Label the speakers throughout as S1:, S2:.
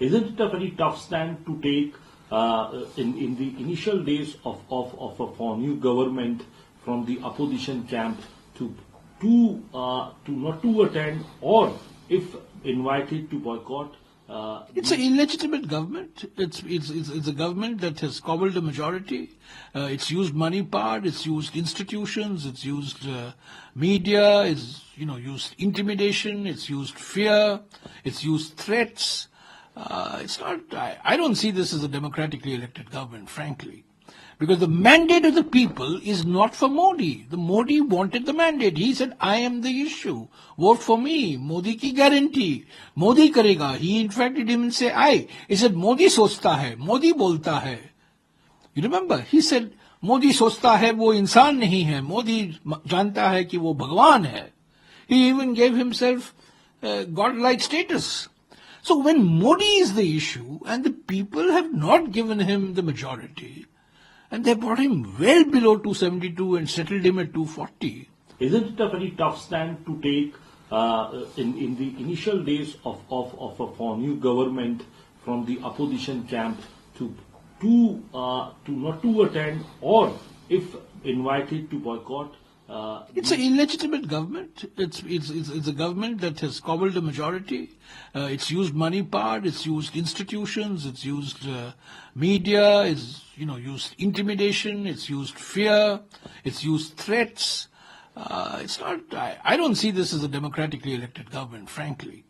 S1: Isn't it a very tough stand to take in the initial days of a new government from the opposition camp to not to attend, or if invited, to boycott?
S2: It's an illegitimate government. It's a government that has cobbled a majority. It's used money power. It's used institutions. It's used media. It's used intimidation. It's used fear. It's used threats. It's not. I don't see this as a democratically elected government, frankly. Because the mandate of the people is not for Modi. The Modi wanted the mandate. He said, I am the issue. Vote for me. Modi ki guarantee. Modi karega. He in fact didn't even say I. He said, Modi sochta hai. Modi bolta hai. You remember? He said, Modi sochta hai, wo insan nahi hai. Modi janta hai ki wo Bhagwan hai. He even gave himself godlike status. So when Modi is the issue and the people have not given him the majority, and they brought him well below 272 and settled him at 240.
S1: Isn't it a very tough stand to take in the initial days of a new government from the opposition camp to not to attend, or if invited, to boycott?
S2: It's an illegitimate government. It's a government that has cobbled a majority. It's used money power. It's used institutions. It's used media. It's used intimidation. It's used fear. It's used threats. It's not. I don't see this as a democratically elected government, frankly.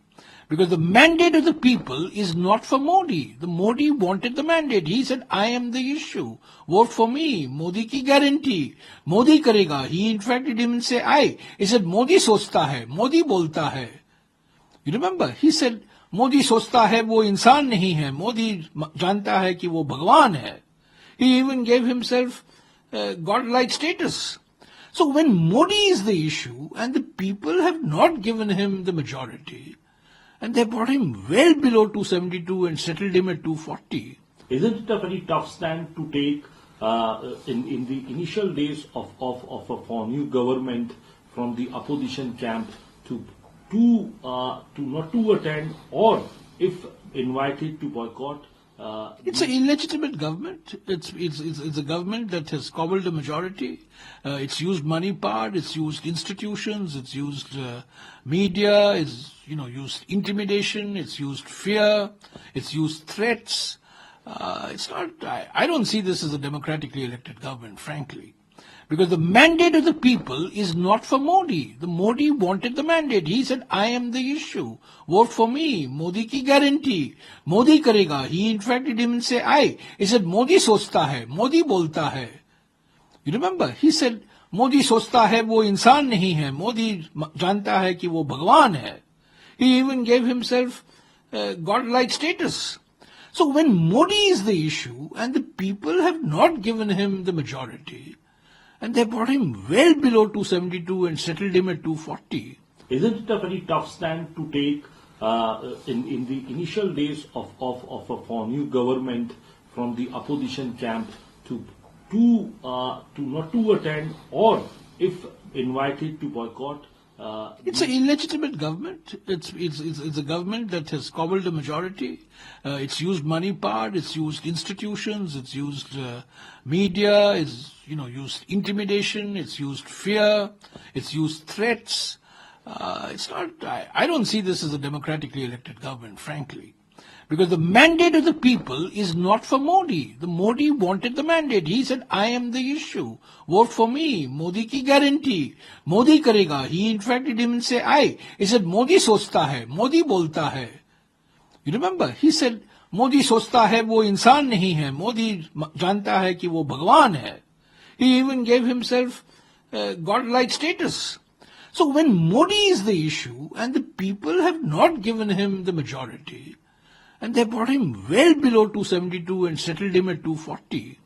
S2: Because the mandate of the people is not for Modi. The Modi wanted the mandate. He said, I am the issue. Vote for me. Modi ki guarantee. Modi karega. He in fact didn't even say I. He said, Modi sochta hai. Modi bolta hai. You remember? He said, Modi sochta hai, wo insan nahi hai. Modi janta hai ki wo Bhagwan hai. He even gave himself godlike status. So when Modi is the issue and the people have not given him the majority, and they brought him well below 272 and settled him at 240.
S1: Isn't it a very tough stand to take in the initial days of a new government from the opposition camp to not to attend, or if invited, to boycott?
S2: It's an illegitimate government. It's a government that has cobbled a majority. It's used money power. It's used institutions. It's used media. It's used intimidation. It's used fear. It's used threats. It's not. I don't see this as a democratically elected government, frankly. Because the mandate of the people is not for Modi. The Modi wanted the mandate. He said, I am the issue. Vote for me. Modi ki guarantee. Modi karega. He in fact didn't even say I. He said, Modi sochta hai. Modi bolta hai. You remember? He said, Modi sochta hai, wo insan nahi hai. Modi janta hai ki wo Bhagwan hai. He even gave himself godlike status. So when Modi is the issue and the people have not given him the majority, and they brought him well below 272 and settled him at 240.
S1: Isn't it a very tough stand to take in the initial days of a new government from the opposition camp to not to attend, or if invited, to boycott?
S2: It's an illegitimate government. It's a government that has cobbled a majority. It's used money power. It's used institutions. It's used media. It's used intimidation. It's used fear. It's used threats. It's not. I don't see this as a democratically elected government, frankly. Because the mandate of the people is not for Modi. The Modi wanted the mandate. He said, I am the issue. Vote for me. Modi ki guarantee. Modi karega. He in fact didn't even say I. He said, Modi sochta hai. Modi bolta hai. You remember? He said, Modi sochta hai, wo insan nahi hai. Modi janta hai ki wo Bhagwan hai. He even gave himself godlike status. So when Modi is the issue and the people have not given him the majority, and they brought him well below 272 and settled him at 240.